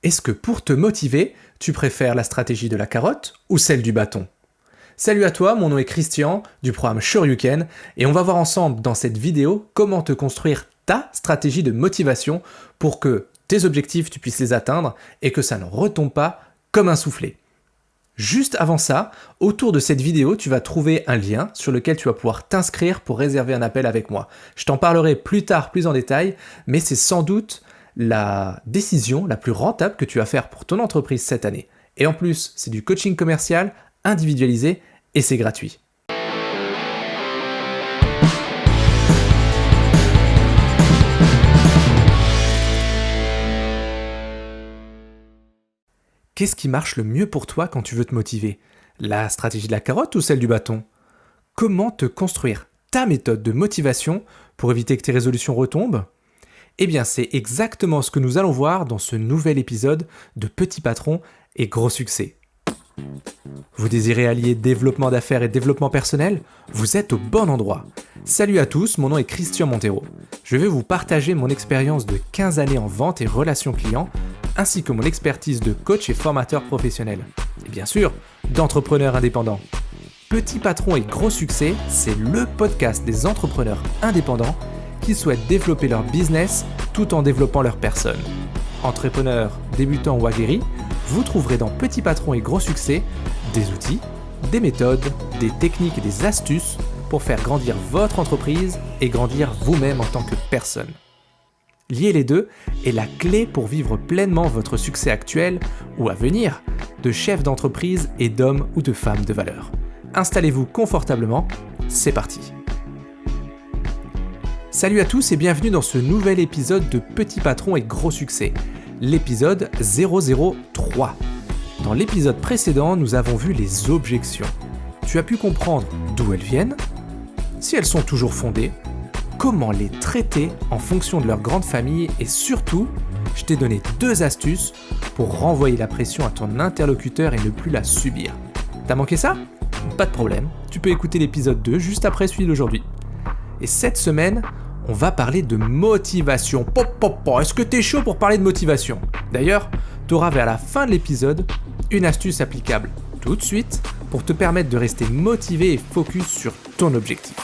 Est-ce que pour te motiver, tu préfères la stratégie de la carotte ou celle du bâton? Salut à toi, mon nom est Christian du programme Shoryuken et on va voir ensemble dans cette vidéo comment te construire ta stratégie de motivation pour que tes objectifs tu puisses les atteindre et que ça ne retombe pas comme un soufflé. Juste avant ça, autour de cette vidéo, tu vas trouver un lien sur lequel tu vas pouvoir t'inscrire pour réserver un appel avec moi. Je t'en parlerai plus tard, plus en détail, mais c'est sans doute la décision la plus rentable que tu vas faire pour ton entreprise cette année. Et en plus, c'est du coaching commercial, individualisé et c'est gratuit. Qu'est-ce qui marche le mieux pour toi quand tu veux te motiver? La stratégie de la carotte ou celle du bâton? Comment te construire ta méthode de motivation pour éviter que tes résolutions retombent? Eh bien, c'est exactement ce que nous allons voir dans ce nouvel épisode de Petit Patron et Gros Succès. Vous désirez allier développement d'affaires et développement personnel? Vous êtes au bon endroit. Salut à tous, mon nom est Christian Montero. Je vais vous partager mon expérience de 15 années en vente et relations clients, ainsi que mon expertise de coach et formateur professionnel. Et bien sûr, d'entrepreneur indépendant. Petit Patron et Gros Succès, c'est le podcast des entrepreneurs indépendants qui souhaitent développer leur business tout en développant leur personne. Entrepreneurs, débutants ou aguerris, vous trouverez dans Petit Patron et Gros Succès des outils, des méthodes, des techniques et des astuces pour faire grandir votre entreprise et grandir vous-même en tant que personne. Lier les deux est la clé pour vivre pleinement votre succès actuel ou à venir de chef d'entreprise et d'hommes ou de femmes de valeur. Installez-vous confortablement, c'est parti. Salut à tous et bienvenue dans ce nouvel épisode de Petit Patron et Gros Succès, l'épisode 003. Dans l'épisode précédent, nous avons vu les objections. Tu as pu comprendre d'où elles viennent, si elles sont toujours fondées, comment les traiter en fonction de leur grande famille et surtout, je t'ai donné 2 astuces pour renvoyer la pression à ton interlocuteur et ne plus la subir. T'as manqué ça? Pas de problème, tu peux écouter l'épisode 2 juste après celui d'aujourd'hui. Et cette semaine, on va parler de motivation. Est-ce que t'es chaud pour parler de motivation? D'ailleurs, t'auras vers la fin de l'épisode une astuce applicable tout de suite pour te permettre de rester motivé et focus sur ton objectif.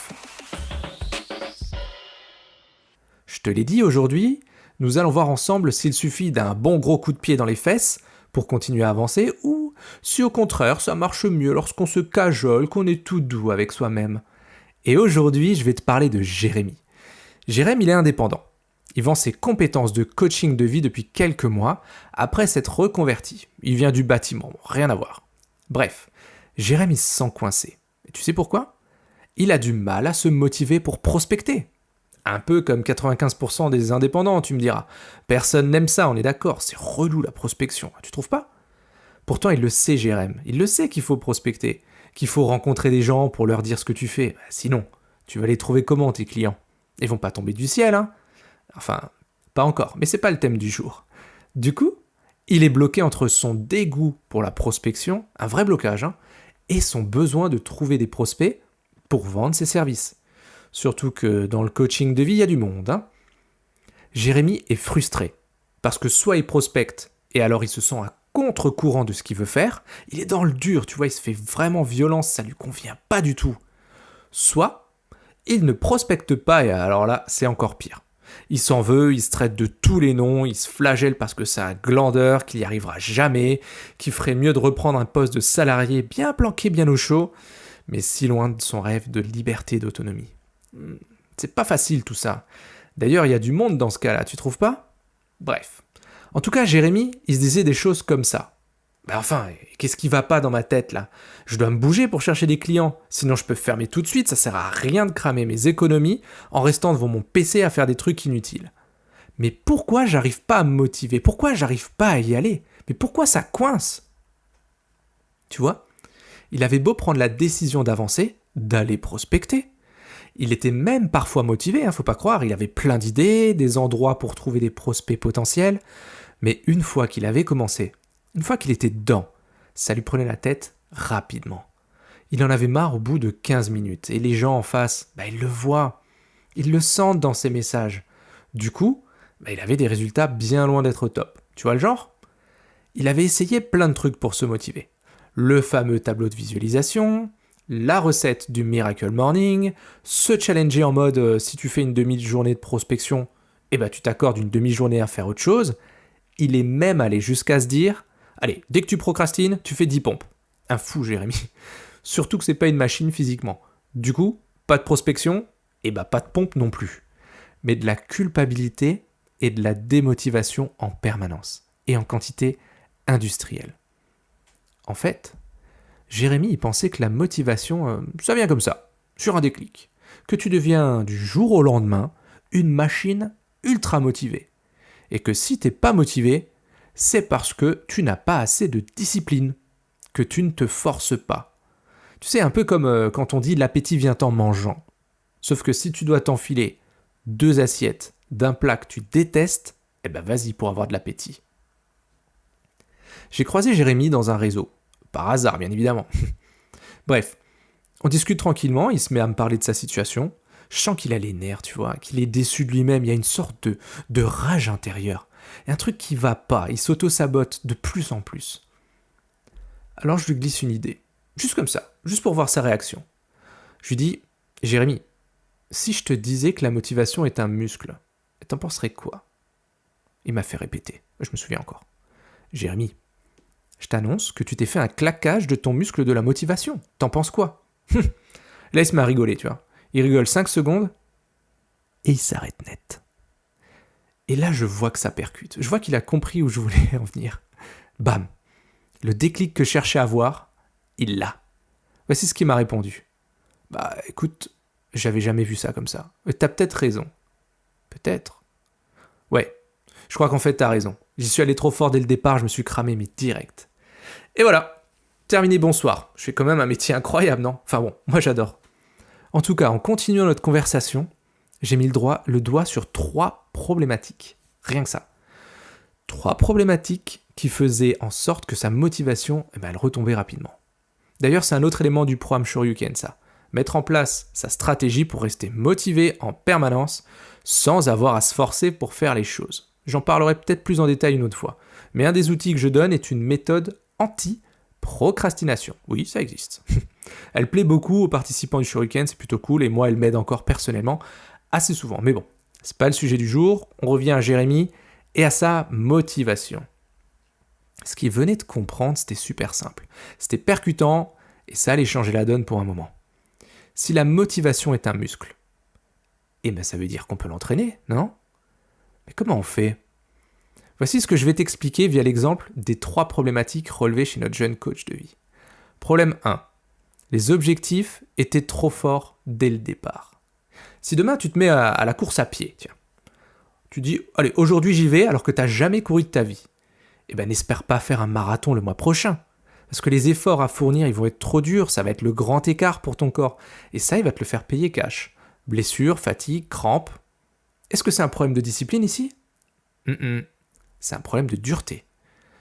Je te l'ai dit aujourd'hui, nous allons voir ensemble s'il suffit d'un bon gros coup de pied dans les fesses pour continuer à avancer ou si au contraire ça marche mieux lorsqu'on se cajole, qu'on est tout doux avec soi-même. Et aujourd'hui, je vais te parler de Jérémy. Jérémy, il est indépendant. Il vend ses compétences de coaching de vie depuis quelques mois, après s'être reconverti. Il vient du bâtiment, rien à voir. Bref, Jérémy se sent coincé. Et tu sais pourquoi? Il a du mal à se motiver pour prospecter. Un peu comme 95% des indépendants, tu me diras. Personne n'aime ça, on est d'accord, c'est relou la prospection, tu trouves pas? Pourtant, il le sait, Jérémy. Il le sait qu'il faut prospecter, qu'il faut rencontrer des gens pour leur dire ce que tu fais. Sinon, tu vas les trouver comment, tes clients? Ils vont pas tomber du ciel, hein? Enfin, pas encore, mais c'est pas le thème du jour. Du coup, il est bloqué entre son dégoût pour la prospection, un vrai blocage, hein, et son besoin de trouver des prospects pour vendre ses services. Surtout que dans le coaching de vie, il y a du monde, hein. Jérémy est frustré, parce que soit il prospecte, et alors il se sent à contre-courant de ce qu'il veut faire, il est dans le dur, tu vois, il se fait vraiment violence, ça lui convient pas du tout. Soit il ne prospecte pas et alors là, c'est encore pire. Il s'en veut, il se traite de tous les noms, il se flagelle parce que c'est un glandeur, qu'il n'y arrivera jamais, qu'il ferait mieux de reprendre un poste de salarié bien planqué, bien au chaud, mais si loin de son rêve de liberté et d'autonomie. C'est pas facile tout ça. D'ailleurs, il y a du monde dans ce cas-là, tu trouves pas? Bref. En tout cas, Jérémy, il se disait des choses comme ça. Enfin, qu'est-ce qui va pas dans ma tête là? Je dois me bouger pour chercher des clients, sinon je peux fermer tout de suite, ça sert à rien de cramer mes économies en restant devant mon PC à faire des trucs inutiles. Mais pourquoi j'arrive pas à me motiver? Pourquoi j'arrive pas à y aller? Mais pourquoi ça coince? Tu vois, il avait beau prendre la décision d'avancer, d'aller prospecter. Il était même parfois motivé, faut pas croire, il avait plein d'idées, des endroits pour trouver des prospects potentiels, mais une fois qu'il avait commencé, une fois qu'il était dedans, ça lui prenait la tête rapidement. Il en avait marre au bout de 15 minutes. Et les gens en face, ils le voient. Ils le sentent dans ses messages. Du coup, il avait des résultats bien loin d'être au top. Tu vois le genre? il avait essayé plein de trucs pour se motiver. Le fameux tableau de visualisation, la recette du Miracle Morning, se challenger en mode si tu fais une demi-journée de prospection, tu t'accordes une demi-journée à faire autre chose. Il est même allé jusqu'à se dire allez, dès que tu procrastines, tu fais 10 pompes. Un fou, Jérémy. Surtout que c'est pas une machine physiquement. Du coup, pas de prospection, pas de pompe non plus. Mais de la culpabilité et de la démotivation en permanence. Et en quantité industrielle. En fait, Jérémy il pensait que la motivation, ça vient comme ça, sur un déclic. Que tu deviens du jour au lendemain une machine ultra motivée. Et que si t'es pas motivé, c'est parce que tu n'as pas assez de discipline, que tu ne te forces pas. Tu sais, un peu comme quand on dit l'appétit vient en mangeant. Sauf que si tu dois t'enfiler 2 assiettes d'un plat que tu détestes, vas-y pour avoir de l'appétit. J'ai croisé Jérémy dans un réseau. Par hasard, bien évidemment. Bref, on discute tranquillement, il se met à me parler de sa situation. Je sens qu'il a les nerfs, tu vois, qu'il est déçu de lui-même, il y a une sorte de rage intérieure. Il y a un truc qui va pas, il s'auto-sabote de plus en plus. Alors je lui glisse une idée, juste comme ça, juste pour voir sa réaction. Je lui dis, Jérémy, si je te disais que la motivation est un muscle, t'en penserais quoi ? Il m'a fait répéter, je me souviens encore. Jérémy, je t'annonce que tu t'es fait un claquage de ton muscle de la motivation. T'en penses quoi ? Là, il se met à rigoler, tu vois. Il rigole 5 secondes et il s'arrête net. Et là, je vois que ça percute. Je vois qu'il a compris où je voulais en venir. Bam ! Le déclic que je cherchais à avoir, il l'a. Voici ce qu'il m'a répondu. Écoute, j'avais jamais vu ça comme ça. T'as peut-être raison. Peut-être. Ouais, je crois qu'en fait, t'as raison. J'y suis allé trop fort dès le départ, je me suis cramé, mais direct. Et voilà, terminé, bonsoir. Je fais quand même un métier incroyable, non ? Enfin bon, moi j'adore. En tout cas, en continuant notre conversation, j'ai mis le doigt sur 3 problématiques. Rien que ça. 3 problématiques qui faisaient en sorte que sa motivation, elle retombait rapidement. D'ailleurs, c'est un autre élément du programme Shoryuken, ça. Mettre en place sa stratégie pour rester motivé en permanence sans avoir à se forcer pour faire les choses. J'en parlerai peut-être plus en détail une autre fois. Mais un des outils que je donne est une méthode anti-procrastination. Oui, ça existe. Elle plaît beaucoup aux participants du Shoryuken, c'est plutôt cool, et moi, elle m'aide encore personnellement assez souvent. Mais bon, c'est pas le sujet du jour. On revient à Jérémy et à sa motivation. Ce qu'il venait de comprendre, c'était super simple. C'était percutant et ça allait changer la donne pour un moment. Si la motivation est un muscle, ça veut dire qu'on peut l'entraîner, non ? Mais comment on fait ? Voici ce que je vais t'expliquer via l'exemple des 3 problématiques relevées chez notre jeune coach de vie. Problème 1. Les objectifs étaient trop forts dès le départ. Si demain tu te mets à la course à pied, tiens, tu dis « Allez, aujourd'hui j'y vais alors que tu n'as jamais couru de ta vie. » N'espère pas faire un marathon le mois prochain. Parce que les efforts à fournir, ils vont être trop durs, ça va être le grand écart pour ton corps. Et ça, il va te le faire payer cash. Blessures, fatigue, crampes. Est-ce que c'est un problème de discipline ici ? C'est un problème de dureté.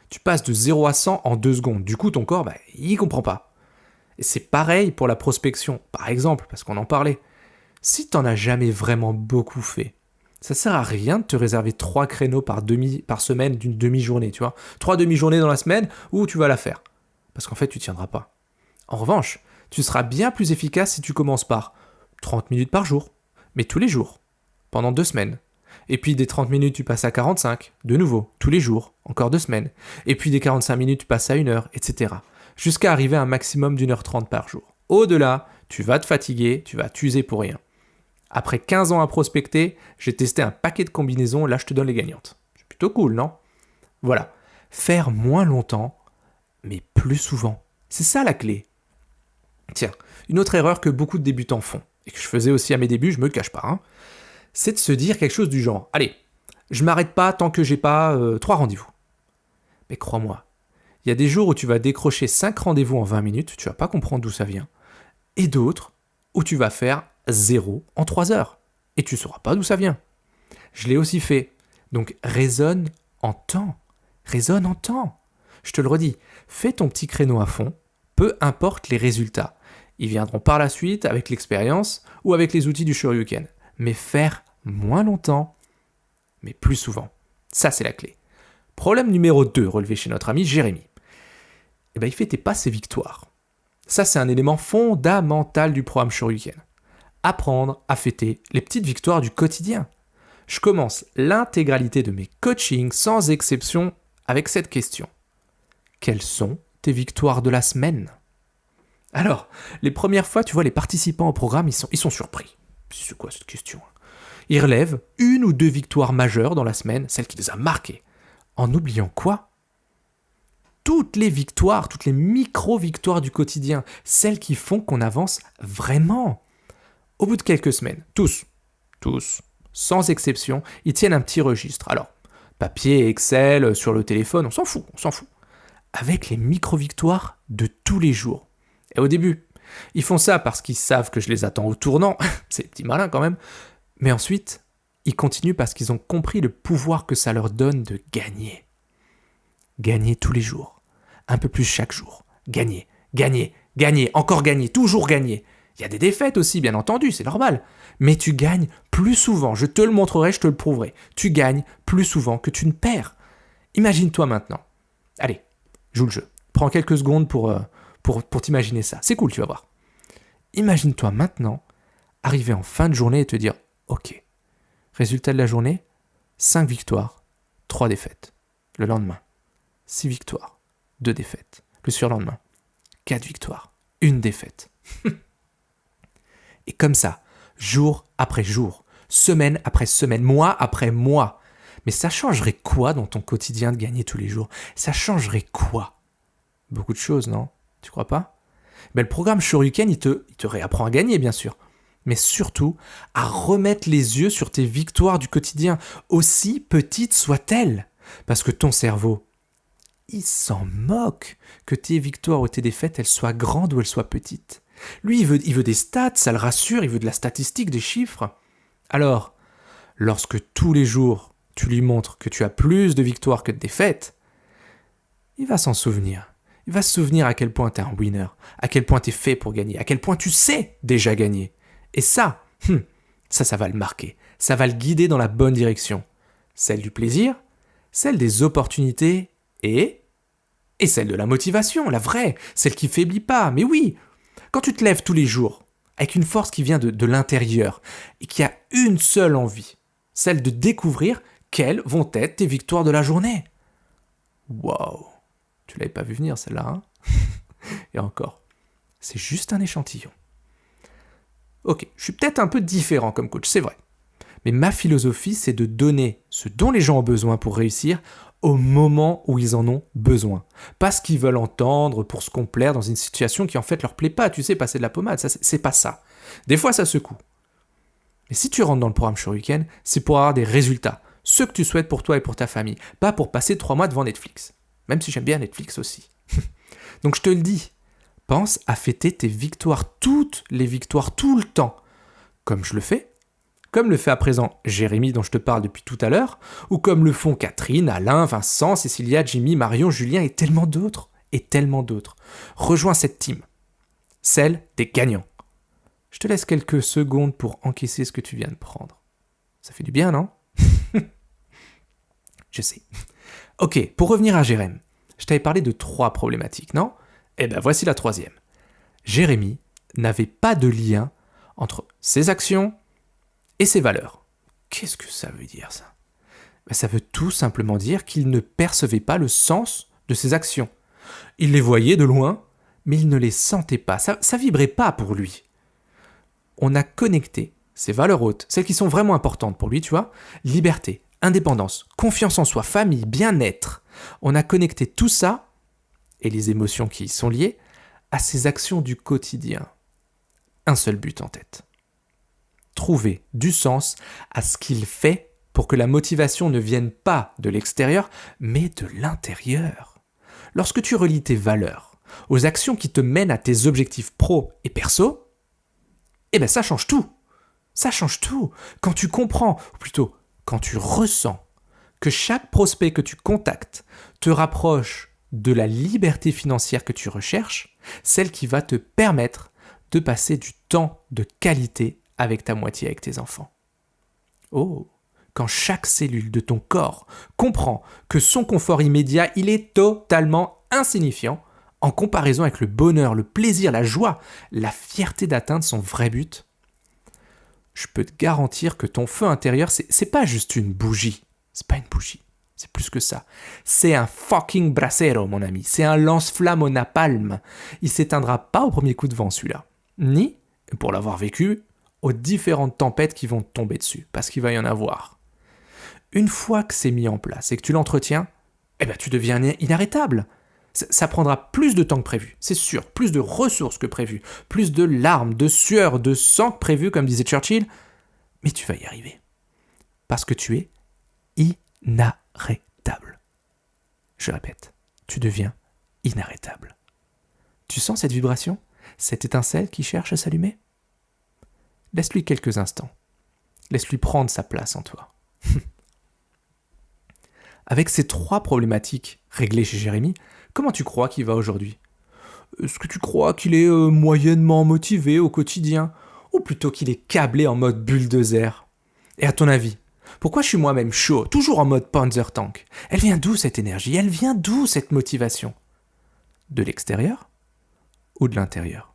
Tu passes de 0 à 100 en 2 secondes. Du coup, ton corps, il comprend pas. Et c'est pareil pour la prospection, par exemple, parce qu'on en parlait. Si t'en as jamais vraiment beaucoup fait, ça sert à rien de te réserver 3 créneaux par semaine d'une demi-journée, tu vois. 3 demi-journées dans la semaine où tu vas la faire. Parce qu'en fait, tu tiendras pas. En revanche, tu seras bien plus efficace si tu commences par 30 minutes par jour, mais tous les jours, pendant 2 semaines. Et puis des 30 minutes, tu passes à 45, de nouveau, tous les jours, encore 2 semaines. Et puis des 45 minutes, tu passes à 1 heure, etc. Jusqu'à arriver à un maximum d'1h30 par jour. Au-delà, tu vas te fatiguer, tu vas t'user pour rien. Après 15 ans à prospecter, j'ai testé un paquet de combinaisons, là je te donne les gagnantes. C'est plutôt cool, non ? Voilà. Faire moins longtemps, mais plus souvent. C'est ça la clé. Tiens, une autre erreur que beaucoup de débutants font, et que je faisais aussi à mes débuts, je me le cache pas, c'est de se dire quelque chose du genre « Allez, je m'arrête pas tant que j'ai pas 3 rendez-vous. » Mais crois-moi, il y a des jours où tu vas décrocher 5 rendez-vous en 20 minutes, tu vas pas comprendre d'où ça vient, et d'autres où tu vas faire 0 en 3 heures, et tu sauras pas d'où ça vient. Je l'ai aussi fait, donc raisonne en temps. Raisonne en temps. Je te le redis, fais ton petit créneau à fond, peu importe les résultats. Ils viendront par la suite avec l'expérience ou avec les outils du Shoryuken. Mais faire moins longtemps, mais plus souvent. Ça, c'est la clé. Problème numéro 2 relevé chez notre ami Jérémy. Il fêtait pas ses victoires. Ça, c'est un élément fondamental du programme Shoryuken. Apprendre à fêter les petites victoires du quotidien. Je commence l'intégralité de mes coachings sans exception avec cette question. Quelles sont tes victoires de la semaine ? Alors, les premières fois, tu vois, les participants au programme, ils sont surpris. C'est quoi cette question ? Ils relèvent 1 ou 2 victoires majeures dans la semaine, celles qui les a marquées. En oubliant quoi ? Toutes les victoires, toutes les micro-victoires du quotidien, celles qui font qu'on avance vraiment. Au bout de quelques semaines, tous, sans exception, ils tiennent un petit registre. Alors, papier, Excel, sur le téléphone, on s'en fout. Avec les micro-victoires de tous les jours. Et au début, ils font ça parce qu'ils savent que je les attends au tournant, c'est des petits malins quand même, mais ensuite, ils continuent parce qu'ils ont compris le pouvoir que ça leur donne de gagner. Gagner tous les jours, un peu plus chaque jour. Gagner, encore gagner, toujours gagner. Il y a des défaites aussi, bien entendu, c'est normal. Mais tu gagnes plus souvent, je te le montrerai, je te le prouverai. Tu gagnes plus souvent que tu ne perds. Imagine-toi maintenant. Allez, joue le jeu. Prends quelques secondes pour t'imaginer ça. C'est cool, tu vas voir. Imagine-toi maintenant arriver en fin de journée et te dire « Ok, résultat de la journée, 5 victoires, 3 défaites. Le lendemain, 6 victoires, 2 défaites. Le surlendemain, 4 victoires, 1 défaite. » Et comme ça, jour après jour, semaine après semaine, mois après mois. Mais ça changerait quoi dans ton quotidien de gagner tous les jours ? Ça changerait quoi ? Beaucoup de choses, non ? Tu crois pas ? Le programme Shoryuken, il te réapprend à gagner, bien sûr. Mais surtout, à remettre les yeux sur tes victoires du quotidien, aussi petites soient-elles. Parce que ton cerveau, il s'en moque que tes victoires ou tes défaites, elles soient grandes ou elles soient petites. Lui, il veut des stats, ça le rassure, il veut de la statistique, des chiffres. Alors, lorsque tous les jours, tu lui montres que tu as plus de victoires que de défaites, il va s'en souvenir. Il va se souvenir à quel point tu es un winner, à quel point tu es fait pour gagner, à quel point tu sais déjà gagner. Et ça va le marquer, ça va le guider dans la bonne direction. Celle du plaisir, celle des opportunités et celle de la motivation, la vraie, celle qui faiblit pas. Mais oui, quand tu te lèves tous les jours avec une force qui vient de l'intérieur et qui a une seule envie, celle de découvrir quelles vont être tes victoires de la journée. Waouh, tu l'avais pas vu venir celle-là, hein ? Et encore, c'est juste un échantillon. Ok, je suis peut-être un peu différent comme coach, c'est vrai. Mais ma philosophie, c'est de donner ce dont les gens ont besoin pour réussir au moment où ils en ont besoin. Pas ce qu'ils veulent entendre pour se complaire dans une situation qui en fait leur plaît pas. Tu sais, passer de la pommade, ça, c'est pas ça. Des fois, ça secoue. Mais si tu rentres dans le programme Shoryuken, c'est pour avoir des résultats. Ce que tu souhaites pour toi et pour ta famille. Pas pour passer 3 mois devant Netflix. Même si j'aime bien Netflix aussi. Donc je te le dis, pense à fêter tes victoires, toutes les victoires, tout le temps. Comme je le fais. Comme le fait à présent Jérémy dont je te parle depuis tout à l'heure, ou comme le font Catherine, Alain, Vincent, Cécilia, Jimmy, Marion, Julien et tellement d'autres. Rejoins cette team, celle des gagnants. Je te laisse quelques secondes pour encaisser ce que tu viens de prendre. Ça fait du bien, non ? Je sais. Ok, pour revenir à Jérémy, je t'avais parlé de 3 problématiques, non ? Eh bien, voici la 3e. Jérémy n'avait pas de lien entre ses actions et ses valeurs. Qu'est-ce que ça veut dire, ça ? Ça veut tout simplement dire qu'il ne percevait pas le sens de ses actions. Il les voyait de loin, mais il ne les sentait pas. Ça vibrait pas pour lui. On a connecté ses valeurs hautes, celles qui sont vraiment importantes pour lui, tu vois, liberté, indépendance, confiance en soi, famille, bien-être. On a connecté tout ça, et les émotions qui y sont liées, à ses actions du quotidien. Un seul but en tête. Trouver du sens à ce qu'il fait pour que la motivation ne vienne pas de l'extérieur, mais de l'intérieur. Lorsque tu relis tes valeurs aux actions qui te mènent à tes objectifs pro et perso, ça change tout. Ça change tout. Quand tu comprends, ou plutôt quand tu ressens que chaque prospect que tu contactes te rapproche de la liberté financière que tu recherches, celle qui va te permettre de passer du temps de qualité avec ta moitié, avec tes enfants. Oh, quand chaque cellule de ton corps comprend que son confort immédiat, il est totalement insignifiant en comparaison avec le bonheur, le plaisir, la joie, la fierté d'atteindre son vrai but, je peux te garantir que ton feu intérieur, c'est pas juste une bougie. C'est pas une bougie. C'est plus que ça. C'est un fucking brasero, mon ami. C'est un lance-flamme au napalm. Il s'éteindra pas au premier coup de vent, celui-là. Ni, pour l'avoir vécu, aux différentes tempêtes qui vont te tomber dessus. Parce qu'il va y en avoir. Une fois que c'est mis en place et que tu l'entretiens, tu deviens inarrêtable. Ça prendra plus de temps que prévu, c'est sûr. Plus de ressources que prévu. Plus de larmes, de sueur, de sang que prévu, comme disait Churchill. Mais tu vas y arriver. Parce que tu es inarrêtable. Je répète, tu deviens inarrêtable. Tu sens cette vibration? Cette étincelle qui cherche à s'allumer? Laisse-lui quelques instants. Laisse-lui prendre sa place en toi. Avec ces 3 problématiques réglées chez Jérémy, comment tu crois qu'il va aujourd'hui? Est-ce que tu crois qu'il est moyennement motivé au quotidien? Ou plutôt qu'il est câblé en mode bulldozer? Et à ton avis, pourquoi je suis moi-même chaud, toujours en mode Panzer Tank? Elle vient d'où cette énergie? Elle vient d'où cette motivation? De l'extérieur ou de l'intérieur?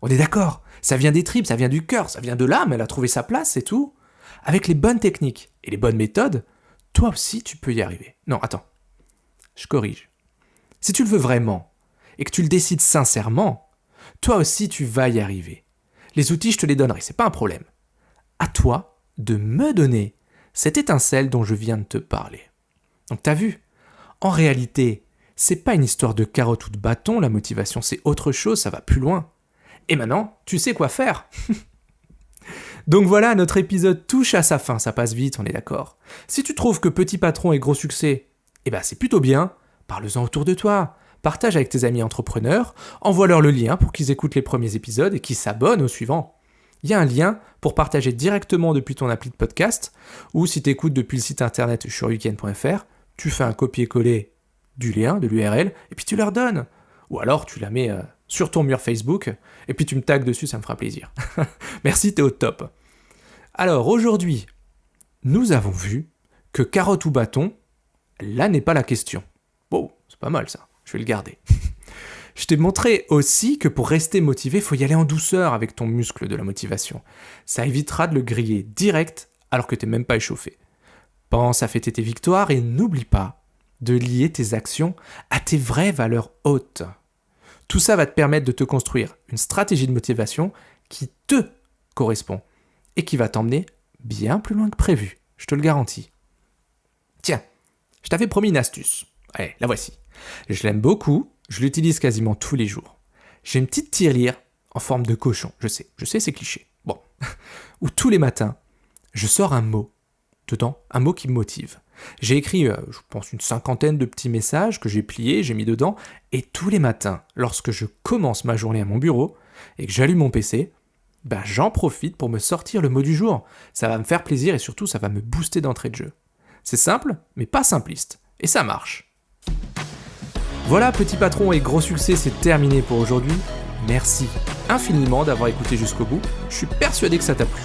On est d'accord, ça vient des tripes, ça vient du cœur, ça vient de l'âme, elle a trouvé sa place, c'est tout. Avec les bonnes techniques et les bonnes méthodes, toi aussi tu peux y arriver. Non, attends, je corrige. Si tu le veux vraiment, et que tu le décides sincèrement, toi aussi tu vas y arriver. Les outils, je te les donnerai, c'est pas un problème. À toi de me donner cette étincelle dont je viens de te parler. Donc t'as vu, en réalité, c'est pas une histoire de carotte ou de bâton, la motivation, c'est autre chose, ça va plus loin. Et maintenant, tu sais quoi faire. Donc voilà, notre épisode touche à sa fin, ça passe vite, on est d'accord. Si tu trouves que Petit Patron est gros succès, c'est plutôt bien, parle-en autour de toi. Partage avec tes amis entrepreneurs, envoie-leur le lien pour qu'ils écoutent les premiers épisodes et qu'ils s'abonnent au suivant. Il y a un lien pour partager directement depuis ton appli de podcast, ou si tu écoutes depuis le site internet sureweekend.fr, tu fais un copier-coller du lien, de l'URL, et puis tu leur donnes. Ou alors tu la mets sur ton mur Facebook, et puis tu me tags dessus, ça me fera plaisir. Merci, t'es au top. Alors aujourd'hui, nous avons vu que carotte ou bâton, là n'est pas la question. Bon, c'est pas mal ça, je vais le garder. Je t'ai montré aussi que pour rester motivé, il faut y aller en douceur avec ton muscle de la motivation. Ça évitera de le griller direct alors que t'es même pas échauffé. Pense à fêter tes victoires et n'oublie pas de lier tes actions à tes vraies valeurs hautes. Tout ça va te permettre de te construire une stratégie de motivation qui te correspond et qui va t'emmener bien plus loin que prévu, je te le garantis. Tiens, je t'avais promis une astuce. Allez, la voici. Je l'aime beaucoup, je l'utilise quasiment tous les jours. J'ai une petite tirelire en forme de cochon, je sais, c'est cliché. Bon, où tous les matins, je sors un mot. Dedans, un mot qui me motive. J'ai écrit, je pense, une 50aine de petits messages que j'ai pliés, j'ai mis dedans, et tous les matins, lorsque je commence ma journée à mon bureau et que j'allume mon PC, j'en profite pour me sortir le mot du jour. Ça va me faire plaisir et surtout, ça va me booster d'entrée de jeu. C'est simple, mais pas simpliste. Et ça marche. Voilà, Petit Patron et gros succès, c'est terminé pour aujourd'hui. Merci infiniment d'avoir écouté jusqu'au bout. Je suis persuadé que ça t'a plu.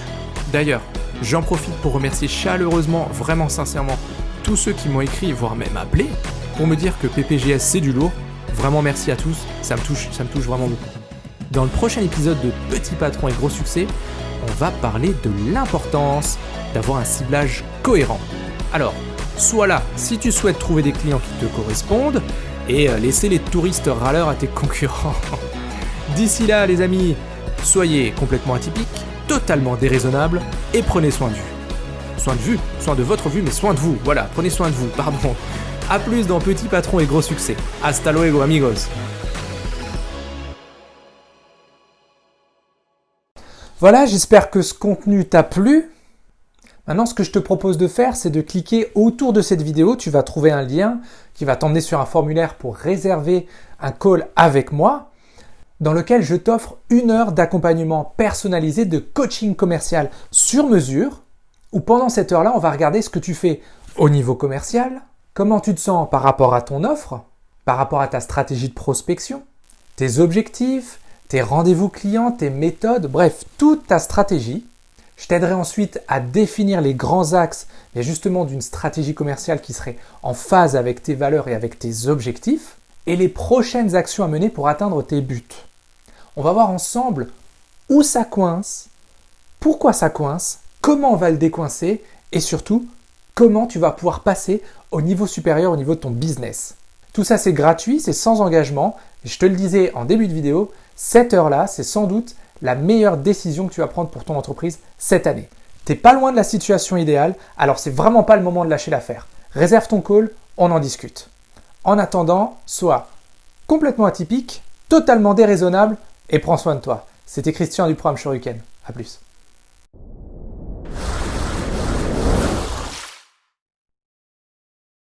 D'ailleurs, j'en profite pour remercier chaleureusement, vraiment sincèrement, tous ceux qui m'ont écrit, voire même appelé, pour me dire que PPGS c'est du lourd. Vraiment merci à tous, ça me touche vraiment beaucoup. Dans le prochain épisode de Petit Patron et gros succès, on va parler de l'importance d'avoir un ciblage cohérent. Alors, sois là si tu souhaites trouver des clients qui te correspondent et laisser les touristes râleurs à tes concurrents. D'ici là, les amis, soyez complètement atypiques, totalement déraisonnables et prenez soin de vous. Soin de votre vue, mais soin de vous. Voilà, prenez soin de vous, pardon. A plus dans Petit Patron et gros succès. Hasta luego, amigos. Voilà, j'espère que ce contenu t'a plu. Maintenant, ce que je te propose de faire, c'est de cliquer autour de cette vidéo. Tu vas trouver un lien qui va t'emmener sur un formulaire pour réserver un call avec moi, dans lequel je t'offre 1 heure d'accompagnement personnalisé de coaching commercial sur mesure, où pendant cette heure-là, on va regarder ce que tu fais au niveau commercial, comment tu te sens par rapport à ton offre, par rapport à ta stratégie de prospection, tes objectifs, tes rendez-vous clients, tes méthodes, bref, toute ta stratégie. Je t'aiderai ensuite à définir les grands axes, mais justement d'une stratégie commerciale qui serait en phase avec tes valeurs et avec tes objectifs, et les prochaines actions à mener pour atteindre tes buts. On va voir ensemble où ça coince, pourquoi ça coince, comment on va le décoincer, et surtout, comment tu vas pouvoir passer au niveau supérieur, au niveau de ton business. Tout ça, c'est gratuit, c'est sans engagement. Et je te le disais en début de vidéo, cette heure-là, c'est sans doute la meilleure décision que tu vas prendre pour ton entreprise cette année. T'es pas loin de la situation idéale, alors c'est vraiment pas le moment de lâcher l'affaire. Réserve ton call, on en discute. En attendant, sois complètement atypique, totalement déraisonnable et prends soin de toi. C'était Christian du programme Shoryuken. À plus.